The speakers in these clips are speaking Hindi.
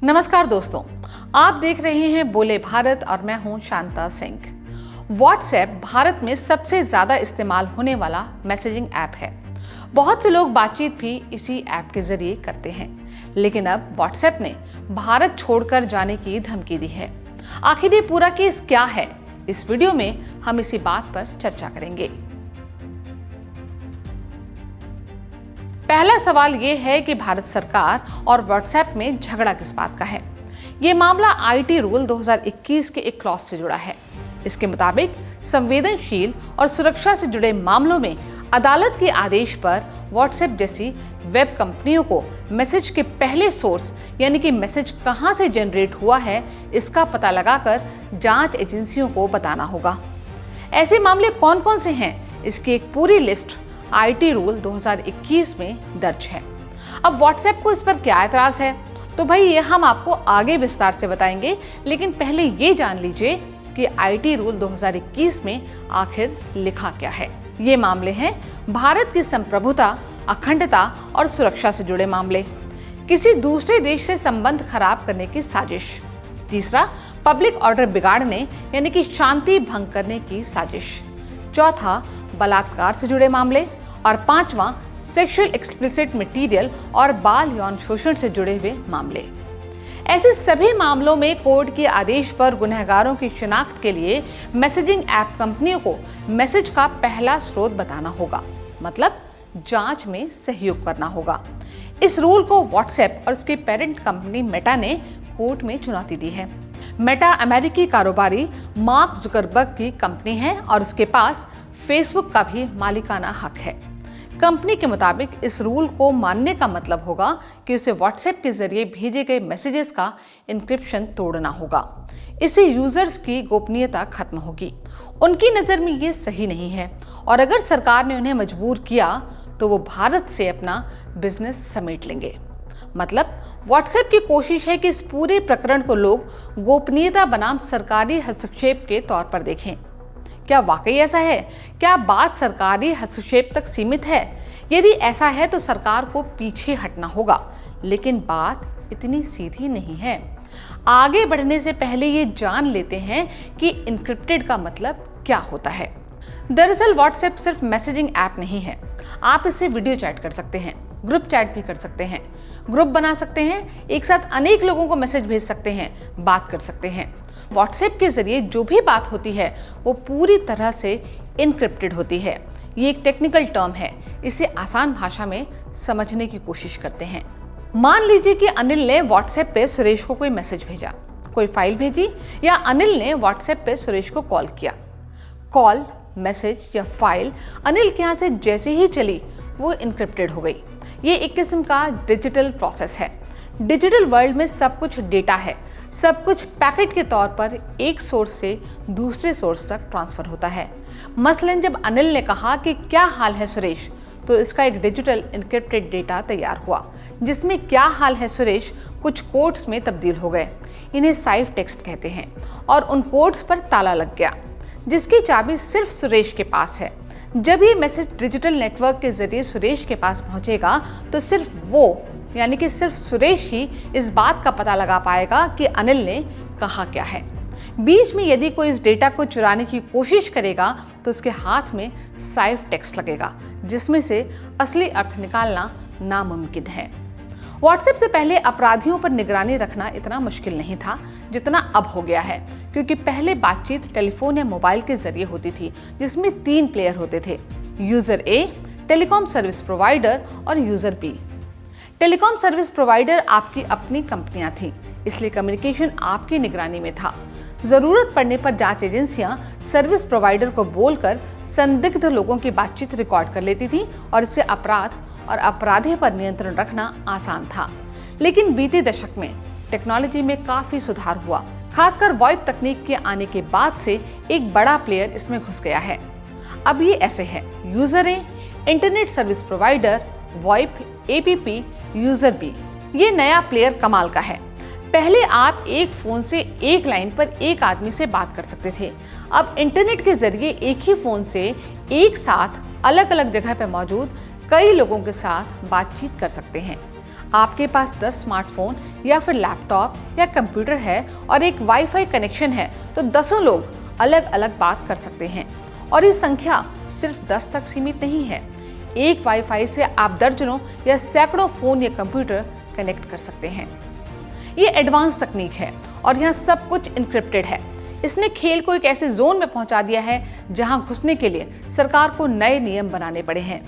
नमस्कार दोस्तों, आप देख रहे हैं बोले भारत और मैं हूं शांता सिंह। व्हाट्सएप भारत में सबसे ज्यादा इस्तेमाल होने वाला मैसेजिंग ऐप है। बहुत से लोग बातचीत भी इसी ऐप के जरिए करते हैं, लेकिन अब व्हाट्सएप ने भारत छोड़कर जाने की धमकी दी है। आखिर ये पूरा केस क्या है, इस वीडियो में हम इसी बात पर चर्चा करेंगे। पहला सवाल ये है कि भारत सरकार और व्हाट्सएप में झगड़ा किस बात का है। ये मामला आईटी रूल 2021 के एक क्लॉज से जुड़ा है। इसके मुताबिक संवेदनशील और सुरक्षा से जुड़े मामलों में अदालत के आदेश पर व्हाट्सएप जैसी वेब कंपनियों को मैसेज के पहले सोर्स यानी कि मैसेज कहां से जनरेट हुआ है इसका पता लगाकर जांच एजेंसियों को बताना होगा। ऐसे मामले कौन कौन से हैं, इसकी एक पूरी लिस्ट आईटी रूल 2021 में दर्ज है। अब व्हाट्सएप को इस पर क्या एतराज है, तो भाई ये हम आपको आगे विस्तार से बताएंगे, लेकिन पहले ये जान लीजिए कि आईटी रूल 2021 में आखिर लिखा क्या है। ये मामले हैं भारत की संप्रभुता, अखंडता और सुरक्षा से जुड़े मामले, किसी दूसरे देश से संबंध खराब करने की साजिश, तीसरा पब्लिक ऑर्डर बिगाड़ने यानी कि शांति भंग करने की साजिश, चौथा बलात्कार से जुड़े मामले और पांचवा सेक्सुअल एक्सप्लिसिट मटेरियल और बाल यौन शोषण से जुड़े हुए मामले। ऐसे सभी मामलों में कोर्ट के आदेश पर गुनहगारों की शिनाख्त के लिए मैसेजिंग ऐप कंपनियों को मैसेज का पहला स्रोत बताना होगा, मतलब जांच में सहयोग करना होगा। इस रूल को व्हाट्सएप और उसकी पेरेंट कंपनी मेटा ने कोर्ट में चुनौती दी है। मेटा अमेरिकी कारोबारी मार्क जुकरबर्ग की कंपनी है और उसके पास फेसबुक का भी मालिकाना हक है। कंपनी के मुताबिक इस रूल को मानने का मतलब होगा कि उसे व्हाट्सएप के जरिए भेजे गए मैसेजेस का इंक्रिप्शन तोड़ना होगा। इससे यूजर्स की गोपनीयता खत्म होगी। उनकी नज़र में ये सही नहीं है और अगर सरकार ने उन्हें मजबूर किया तो वो भारत से अपना बिजनेस समेट लेंगे। मतलब व्हाट्सएप की कोशिश है कि इस पूरे प्रकरण को लोग गोपनीयता बनाम सरकारी हस्तक्षेप के तौर पर देखें। क्या वाकई ऐसा है? क्या बात सरकारी हस्तक्षेप तक सीमित है? यदि ऐसा है तो सरकार को पीछे हटना होगा, लेकिन बात इतनी सीधी नहीं है। आगे बढ़ने से पहले ये जान लेते हैं कि इनक्रिप्टेड का मतलब क्या होता है। दरअसल व्हाट्सएप सिर्फ मैसेजिंग ऐप नहीं है। आप इससे वीडियो चैट कर सकते हैं, ग्रुप चैट भी कर सकते हैं, ग्रुप बना सकते हैं, एक साथ अनेक लोगों को मैसेज भेज सकते हैं, बात कर सकते हैं। व्हाट्सएप के जरिए जो भी बात होती है वो पूरी तरह से इनक्रिप्टेड होती है। ये एक टेक्निकल टर्म है, इसे आसान भाषा में समझने की कोशिश करते हैं। मान लीजिए कि अनिल ने व्हाट्सएप पे सुरेश को कोई मैसेज भेजा, कोई फाइल भेजी, या अनिल ने व्हाट्सएप पे सुरेश को कॉल किया। कॉल, मैसेज या फाइल अनिल के यहाँ से जैसे ही चली वो इनक्रिप्टेड हो गई। ये एक किस्म का डिजिटल प्रोसेस है। डिजिटल वर्ल्ड में सब कुछ डेटा है, सब कुछ पैकेट के तौर पर एक सोर्स से दूसरे सोर्स तक ट्रांसफर होता है। मसलन जब अनिल ने कहा कि क्या हाल है सुरेश, तो इसका एक डिजिटल इनक्रिप्टेड डेटा तैयार हुआ जिसमें क्या हाल है सुरेश कुछ कोड्स में तब्दील हो गए। इन्हें साइफ टेक्स्ट कहते हैं और उन कोड्स पर ताला लग गया जिसकी चाबी सिर्फ सुरेश के पास है। जब ये मैसेज डिजिटल नेटवर्क के जरिए सुरेश के पास पहुंचेगा तो सिर्फ वो यानी कि सिर्फ सुरेश ही इस बात का पता लगा पाएगा कि अनिल ने कहा क्या है। बीच में यदि कोई इस डेटा को चुराने की कोशिश करेगा तो उसके हाथ में साइफ टेक्स्ट लगेगा जिसमें से असली अर्थ निकालना नामुमकिन है। व्हाट्सएप से पहले अपराधियों पर निगरानी रखना इतना मुश्किल नहीं था जितना अब हो गया है, क्योंकि पहले बातचीत टेलीफोन या मोबाइल के जरिए होती थी जिसमें 3 प्लेयर होते थे, user A, telecom service provider और user B. Telecom service provider आपकी अपनी कंपनियां थीं, इसलिए कम्युनिकेशन आपकी निगरानी में था। जरूरत पड़ने पर जांच एजेंसियां सर्विस प्रोवाइडर को बोलकर संदिग्ध लोगों की बातचीत रिकॉर्ड कर लेती थीं और इससे अपराध और अपराधी पर नियंत्रण रखना आसान था। लेकिन बीते दशक में टेक्नोलॉजी में काफी सुधार हुआ। खासकर वॉइप तकनीक के आने के बाद से एक बड़ा प्लेयर इसमें घुस गया है। अब ये ऐसे है, user A, internet service provider, VoIP, APP, user B. ये नया प्लेयर कमाल का है। पहले आप एक फोन से एक लाइन पर एक आदमी से बात कर सकते थे। अब इंटरनेट के जरिए एक ही फोन से एक साथ अलग अलग जगह पर मौजूद कई लोगों के साथ बातचीत कर सकते हैं। आपके पास 10 स्मार्टफोन या फिर लैपटॉप या कंप्यूटर है और एक वाईफाई कनेक्शन है तो दसों लोग अलग अलग बात कर सकते हैं। और ये संख्या सिर्फ 10 तक सीमित नहीं है। एक वाईफाई से आप दर्जनों या सैकड़ों फोन या कंप्यूटर कनेक्ट कर सकते हैं। ये एडवांस तकनीक है और यहाँ सब कुछ इनक्रिप्टेड है। इसने खेल को एक ऐसे जोन में पहुंचा दिया है जहां घुसने के लिए सरकार को नए नियम बनाने पड़े हैं।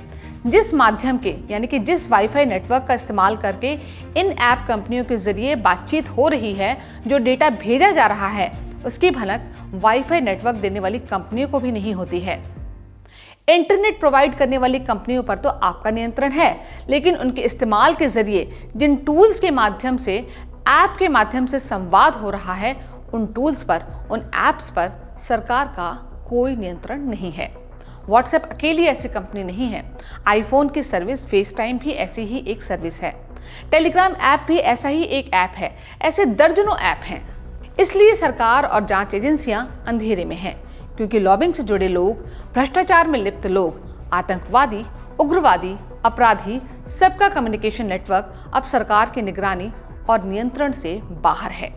जिस माध्यम के यानी कि जिस वाईफाई नेटवर्क का इस्तेमाल करके इन ऐप कंपनियों के जरिए बातचीत हो रही है, जो डेटा भेजा जा रहा है, उसकी भनक वाईफाई नेटवर्क देने वाली कंपनियों को भी नहीं होती है। इंटरनेट प्रोवाइड करने वाली कंपनियों पर तो आपका नियंत्रण है, लेकिन उनके इस्तेमाल के जरिए जिन टूल्स के माध्यम से ऐप के माध्यम से संवाद हो रहा है, उन टूल्स पर, उन ऐप्स पर सरकार का कोई नियंत्रण नहीं है। व्हाट्सएप अकेली ऐसी कंपनी नहीं है। आईफोन की सर्विस फेस टाइम भी ऐसी ही एक सर्विस है। टेलीग्राम ऐप भी ऐसा ही एक ऐप है। ऐसे दर्जनों ऐप हैं। इसलिए सरकार और जांच एजेंसियां अंधेरे में हैं, क्योंकि लॉबिंग से जुड़े लोग, भ्रष्टाचार में लिप्त लोग, आतंकवादी, उग्रवादी, अपराधी, सबका कम्युनिकेशन नेटवर्क अब सरकार की निगरानी और नियंत्रण से बाहर है।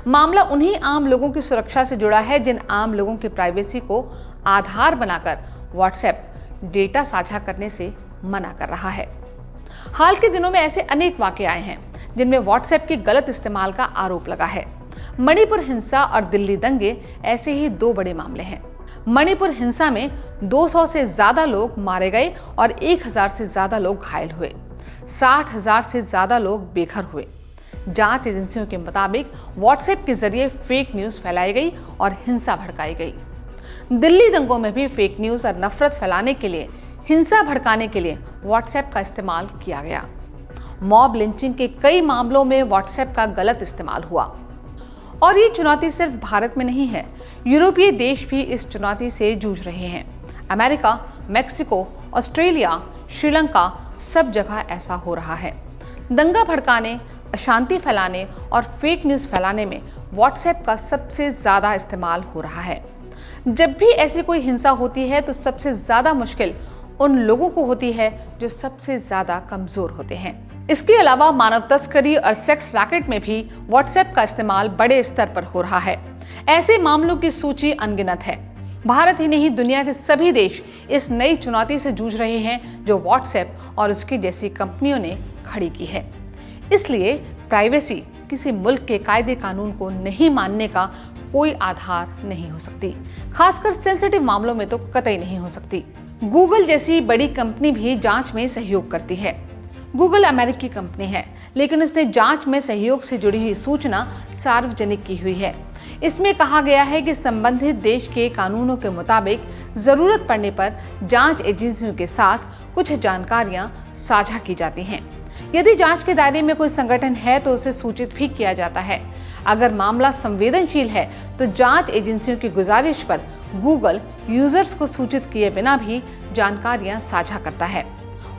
मामला उन्हीं आम लोगों की सुरक्षा से जुड़ा है जिन आम लोगों की प्राइवेसी को आधार बनाकर व्हाट्सएप डेटा साझा करने से मना कर रहा है। हाल के दिनों में ऐसे अनेक वाकये आए हैं जिनमें व्हाट्सएप के गलत इस्तेमाल का आरोप लगा है। मणिपुर हिंसा और दिल्ली दंगे ऐसे ही दो बड़े मामले हैं। मणिपुर हिंसा में 200 से ज्यादा लोग मारे गए और 1000 से ज्यादा लोग घायल हुए। 60,000 से ज्यादा लोग बेघर हुए। जांच एजेंसियों के मुताबिक व्हाट्सएप के जरिए फेक न्यूज फैलाई गई और हिंसा भड़काई गई। दिल्ली दंगों में भी फेक न्यूज और नफरत फैलाने के लिए, हिंसा भड़काने के लिए व्हाट्सएप का इस्तेमाल किया गया। मॉब लिंचिंग के कई मामलों में व्हाट्सएप का गलत इस्तेमाल हुआ। और ये चुनौती सिर्फ भारत में नहीं है। यूरोपीय देश भी इस चुनौती से जूझ रहे हैं। अमेरिका, मेक्सिको, ऑस्ट्रेलिया, श्रीलंका, सब जगह ऐसा हो रहा है। दंगा भड़काने, अशांति फैलाने और फेक न्यूज़ फैलाने में व्हाट्सएप का सबसे ज़्यादा इस्तेमाल हो रहा है। जब भी ऐसी कोई हिंसा होती है तो सबसे ज़्यादा मुश्किल उन लोगों को होती है जो सबसे ज़्यादा कमज़ोर होते हैं। इसके अलावा मानव तस्करी और सेक्स रैकेट में भी व्हाट्सएप का इस्तेमाल बड़े स्तर पर हो रहा है। ऐसे मामलों की सूची अनगिनत है। भारत ही नहीं, दुनिया के सभी देश इस नई चुनौती से जूझ रहे हैं जो व्हाट्सएप और उसकी जैसी कंपनियों ने खड़ी की है। इसलिए प्राइवेसी किसी मुल्क के कायदे कानून को नहीं मानने का कोई आधार नहीं हो सकती। खासकर सेंसिटिव मामलों में तो कतई नहीं हो सकती। गूगल जैसी बड़ी कंपनी भी जांच में सहयोग करती है। गूगल अमेरिकी कंपनी है, लेकिन उसने जांच में सहयोग से जुड़ी हुई सूचना सार्वजनिक की हुई है। इसमें कहा गया है कि संबंधित देश के कानूनों के मुताबिक जरूरत पड़ने पर जांच एजेंसियों के साथ कुछ जानकारियां साझा की जाती हैं। यदि जांच के दायरे में कोई संगठन है तो उसे सूचित भी किया जाता है। अगर मामला संवेदनशील है तो जांच एजेंसियों की गुजारिश पर गूगल यूजर्स को सूचित किए बिना भी जानकारियां साझा करता है।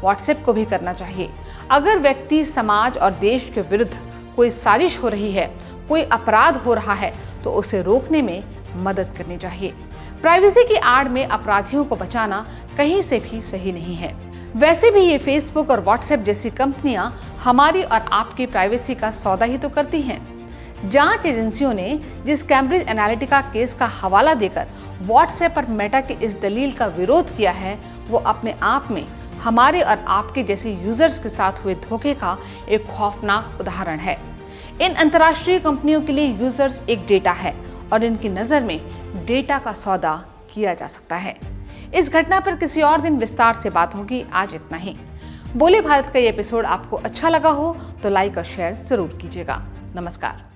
व्हाट्सएप को भी करना चाहिए। अगर व्यक्ति, समाज और देश के विरुद्ध कोई साजिश हो रही है, कोई अपराध हो रहा है, तो उसे रोकने में मदद करनी चाहिए। प्राइवेसी की आड़ में अपराधियों को बचाना कहीं से भी सही नहीं है। वैसे भी ये फेसबुक और व्हाट्सएप जैसी कंपनियां हमारी और आपकी प्राइवेसी का सौदा ही तो करती हैं। जांच एजेंसियों ने जिस कैम्ब्रिज एनालिटिका केस का हवाला देकर व्हाट्सएप और मेटा की इस दलील का विरोध किया है, वो अपने आप में हमारे और आपके जैसे यूजर्स के साथ हुए धोखे का एक खौफनाक उदाहरण है। इन अंतर्राष्ट्रीय कंपनियों के लिए यूजर्स एक डेटा है और इनकी नज़र में डेटा का सौदा किया जा सकता है। इस घटना पर किसी और दिन विस्तार से बात होगी। आज इतना ही। बोले भारत का ये एपिसोड आपको अच्छा लगा हो तो लाइक और शेयर जरूर कीजिएगा। नमस्कार।